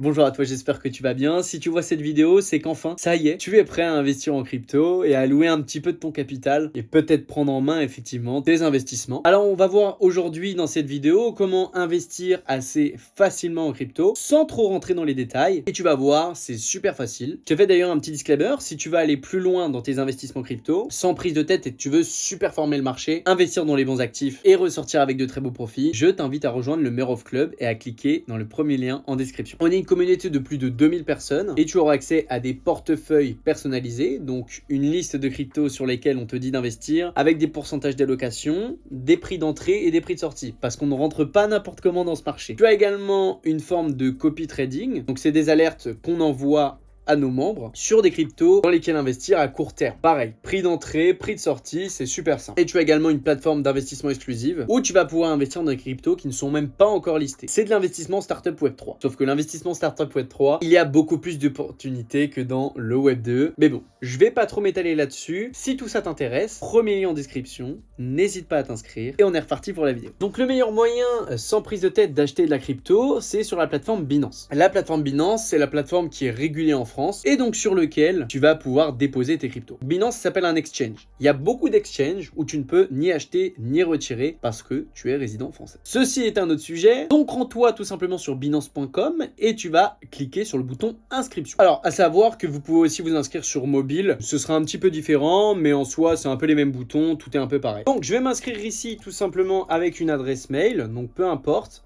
Bonjour à toi, j'espère que tu vas bien. Si tu vois cette vidéo, c'est qu'enfin, ça y est, tu es prêt à investir en crypto et à allouer un petit peu de ton capital et peut-être prendre en main effectivement tes investissements. Alors on va voir aujourd'hui dans cette vidéo comment investir assez facilement en crypto sans trop rentrer dans les détails. Et tu vas voir, c'est super facile. Je te fais d'ailleurs un petit disclaimer, si tu veux aller plus loin dans tes investissements crypto, sans prise de tête et que tu veux super former le marché, investir dans les bons actifs et ressortir avec de très beaux profits, je t'invite à rejoindre le Mare of Club et à cliquer dans le premier lien en description. On est une communauté de plus de 2000 personnes et tu auras accès à des portefeuilles personnalisés, donc une liste de cryptos sur lesquels on te dit d'investir avec des pourcentages d'allocation, des prix d'entrée et des prix de sortie parce qu'on ne rentre pas n'importe comment dans ce marché. Tu as également une forme de copy trading, donc c'est des alertes qu'on envoie à nos membres sur des cryptos dans lesquels investir à court terme. Pareil, prix d'entrée, prix de sortie, c'est super simple. Et tu as également une plateforme d'investissement exclusive où tu vas pouvoir investir dans des cryptos qui ne sont même pas encore listés. C'est de l'investissement Startup Web 3. Sauf que l'investissement Startup Web 3, il y a beaucoup plus d'opportunités que dans le Web 2. Mais bon, je vais pas trop m'étaler là-dessus. Si tout ça t'intéresse, premier lien en description, n'hésite pas à t'inscrire et on est reparti pour la vidéo. Donc le meilleur moyen, sans prise de tête, d'acheter de la crypto, c'est sur la plateforme Binance. La plateforme Binance, c'est la plateforme qui est régulée en France et donc sur lequel tu vas pouvoir déposer tes cryptos. Binance s'appelle un exchange. Il y a beaucoup d'exchanges où tu ne peux ni acheter ni retirer parce que tu es résident français. Ceci est un autre sujet. Donc rends-toi tout simplement sur binance.com et tu vas cliquer sur le bouton inscription. Alors à savoir que vous pouvez aussi vous inscrire sur mobile. Ce sera un petit peu différent, mais en soi c'est un peu les mêmes boutons, tout est un peu pareil. Donc je vais m'inscrire ici tout simplement avec une adresse mail, donc peu importe.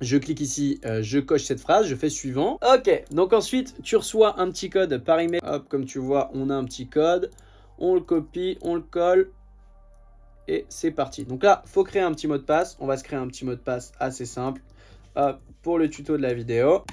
Je clique ici, je coche cette phrase, je fais suivant. Ok, donc ensuite, tu reçois un petit code par email. Hop, comme tu vois, on a un petit code. On le copie, on le colle. Et c'est parti. Donc là, il faut créer un petit mot de passe. On va se créer un petit mot de passe assez simple. Hop, pour le tuto de la vidéo.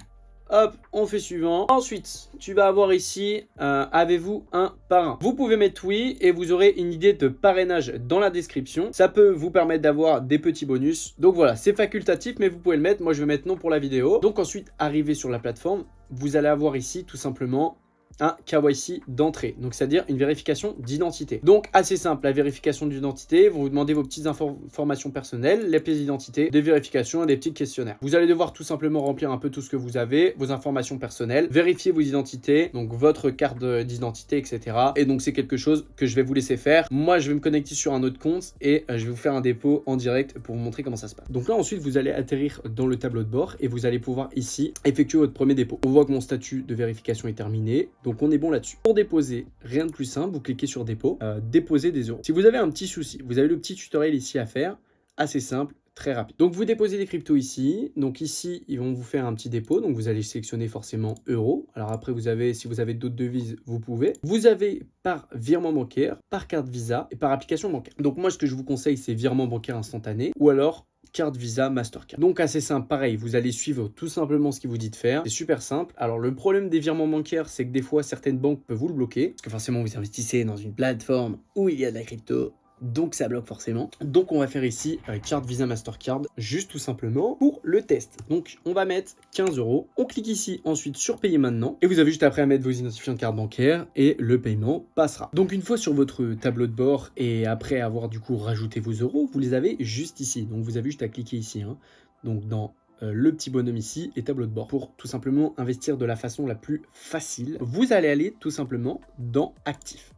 Hop, on fait suivant. Ensuite, tu vas avoir ici, avez-vous un parrain? Vous pouvez mettre oui et vous aurez une idée de parrainage dans la description. Ça peut vous permettre d'avoir des petits bonus. Donc voilà, c'est facultatif, mais vous pouvez le mettre. Moi, je vais mettre non pour la vidéo. Donc ensuite, arrivé sur la plateforme, vous allez avoir ici tout simplement un KYC d'entrée, donc c'est-à-dire une vérification d'identité. Donc assez simple, la vérification d'identité, vous demandez vos petites informations personnelles, les pièces d'identité, des vérifications et des petits questionnaires. Vous allez devoir tout simplement remplir un peu tout ce que vous avez, vos informations personnelles, vérifier vos identités, donc votre carte d'identité, etc. Et donc c'est quelque chose que je vais vous laisser faire. Moi, je vais me connecter sur un autre compte et je vais vous faire un dépôt en direct pour vous montrer comment ça se passe. Donc là, ensuite, vous allez atterrir dans le tableau de bord et vous allez pouvoir ici effectuer votre premier dépôt. On voit que mon statut de vérification est terminé. Donc on est bon là-dessus. Pour déposer, rien de plus simple, vous cliquez sur dépôt, déposer des euros. Si vous avez un petit souci, vous avez le petit tutoriel ici à faire, assez simple, très rapide. Donc vous déposez des cryptos ici, donc ici ils vont vous faire un petit dépôt, donc vous allez sélectionner forcément euros. Alors après si vous avez d'autres devises, vous pouvez. Vous avez par virement bancaire, par carte Visa et par application bancaire. Donc moi ce que je vous conseille c'est virement bancaire instantané ou alors carte Visa, Mastercard. Donc assez simple, pareil, vous allez suivre tout simplement ce qu'il vous dit de faire. C'est super simple. Alors le problème des virements bancaires, c'est que des fois certaines banques peuvent vous le bloquer, parce que forcément vous investissez dans une plateforme où il y a de la crypto. Donc ça bloque forcément. Donc on va faire ici carte Visa Mastercard, juste tout simplement pour le test. Donc on va mettre 15 euros. On clique ici ensuite sur payer maintenant. Et vous avez juste après à mettre vos identifiants de carte bancaire et le paiement passera. Donc une fois sur votre tableau de bord et après avoir du coup rajouté vos euros, vous les avez juste ici. Donc vous avez juste à cliquer ici. Donc dans le petit bonhomme ici et tableau de bord pour tout simplement investir de la façon la plus facile. Vous allez aller tout simplement dans actifs.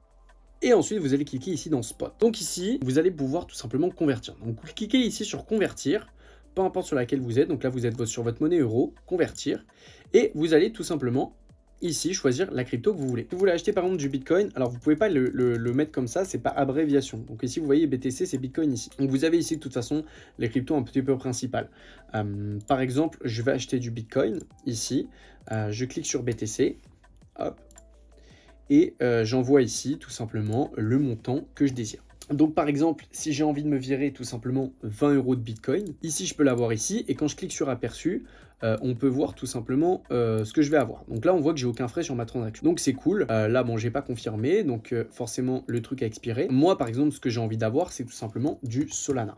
Et ensuite, vous allez cliquer ici dans Spot. Donc ici, vous allez pouvoir tout simplement convertir. Donc vous cliquez ici sur Convertir, peu importe sur laquelle vous êtes. Donc là, vous êtes sur votre monnaie euro, Convertir. Et vous allez tout simplement ici choisir la crypto que vous voulez. Si vous voulez acheter par exemple du Bitcoin, alors vous pouvez pas le mettre comme ça, c'est par abréviation. Donc ici, vous voyez BTC, c'est Bitcoin ici. Donc vous avez ici de toute façon les cryptos un petit peu principales. Par exemple, je vais acheter du Bitcoin ici. Je clique sur BTC. Hop. Et j'envoie ici tout simplement le montant que je désire. Donc par exemple, si j'ai envie de me virer tout simplement 20 euros de Bitcoin, ici je peux l'avoir ici et quand je clique sur aperçu, on peut voir tout simplement ce que je vais avoir. Donc là on voit que j'ai aucun frais sur ma transaction. Donc c'est cool. Là bon j'ai pas confirmé, donc forcément le truc a expiré. Moi par exemple ce que j'ai envie d'avoir c'est tout simplement du Solana.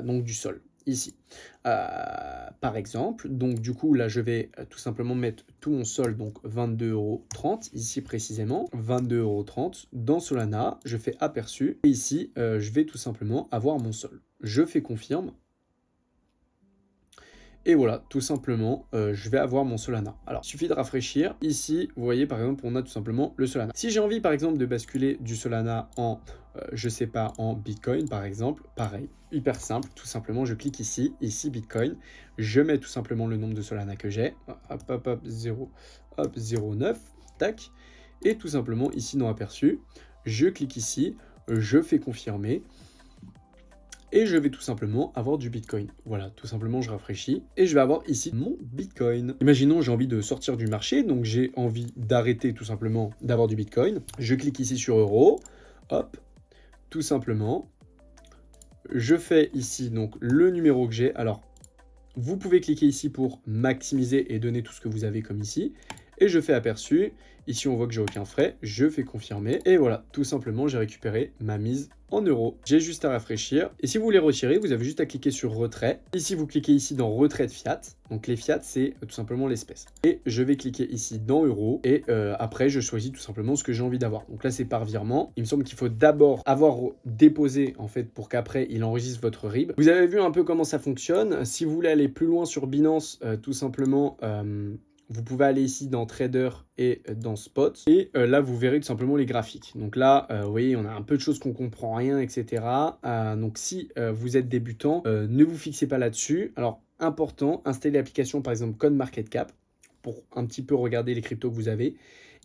Donc du sol. Ici, par exemple, donc du coup là je vais tout simplement mettre tout mon sol, donc 22,30 €, ici précisément 22,30 € dans Solana, je fais aperçu et ici je vais tout simplement avoir mon sol. Je fais confirme Et voilà, tout simplement, je vais avoir mon Solana. Alors, il suffit de rafraîchir. Ici, vous voyez, par exemple, on a tout simplement le Solana. Si j'ai envie, par exemple, de basculer du Solana en, je sais pas, en Bitcoin, par exemple, pareil, hyper simple. Tout simplement, je clique ici, Bitcoin. Je mets tout simplement le nombre de Solana que j'ai. Hop, hop, hop, 0, hop, 0,9, tac. Et tout simplement, ici, dans Aperçu, je clique ici, je fais confirmer. Et je vais tout simplement avoir du Bitcoin. Voilà, tout simplement, je rafraîchis et je vais avoir ici mon Bitcoin. Imaginons, j'ai envie de sortir du marché, donc j'ai envie d'arrêter tout simplement d'avoir du Bitcoin. Je clique ici sur Euro, hop, tout simplement. Je fais ici donc le numéro que j'ai. Alors, vous pouvez cliquer ici pour maximiser et donner tout ce que vous avez comme ici. Et je fais aperçu. Ici, on voit que j'ai aucun frais. Je fais confirmer. Et voilà, tout simplement, j'ai récupéré ma mise en euros. J'ai juste à rafraîchir. Et si vous voulez retirer, vous avez juste à cliquer sur retrait. Ici, vous cliquez ici dans retrait de fiat. Donc les fiat, c'est tout simplement l'espèce. Et je vais cliquer ici dans euros. Et après, je choisis tout simplement ce que j'ai envie d'avoir. Donc là, c'est par virement. Il me semble qu'il faut d'abord avoir déposé, en fait, pour qu'après, il enregistre votre RIB. Vous avez vu un peu comment ça fonctionne. Si vous voulez aller plus loin sur Binance, tout simplement... vous pouvez aller ici dans Trader et dans Spot. Et là, vous verrez tout simplement les graphiques. Donc là, vous voyez, on a un peu de choses qu'on comprend rien, etc. Donc si vous êtes débutant, ne vous fixez pas là-dessus. Alors, important, installez l'application, par exemple, CoinMarketCap pour un petit peu regarder les cryptos que vous avez.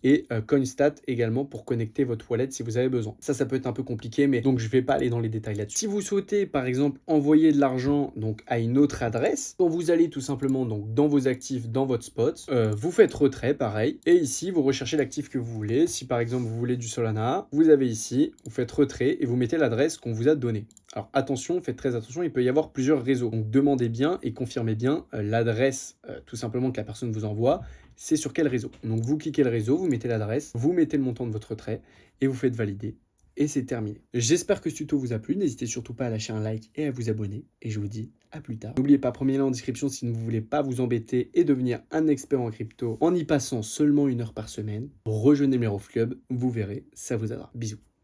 Et CoinStat également pour connecter votre wallet si vous avez besoin. Ça peut être un peu compliqué, mais donc je ne vais pas aller dans les détails là-dessus. Si vous souhaitez par exemple envoyer de l'argent donc à une autre adresse, quand vous allez tout simplement donc dans vos actifs, dans votre spot, vous faites retrait pareil, et ici vous recherchez l'actif que vous voulez. Si par exemple vous voulez du Solana, vous avez ici, vous faites retrait et vous mettez l'adresse qu'on vous a donnée. Alors attention, faites très attention, il peut y avoir plusieurs réseaux. Donc demandez bien et confirmez bien l'adresse tout simplement que la personne vous envoie. C'est sur quel réseau. Donc vous cliquez le réseau, vous mettez l'adresse, vous mettez le montant de votre retrait et vous faites valider. Et c'est terminé. J'espère que ce tuto vous a plu. N'hésitez surtout pas à lâcher un like et à vous abonner. Et je vous dis à plus tard. N'oubliez pas, premier lien en description si vous ne voulez pas vous embêter et devenir un expert en crypto en y passant seulement 1 heure par semaine. Rejoignez le Club, vous verrez, ça vous aidera. Bisous.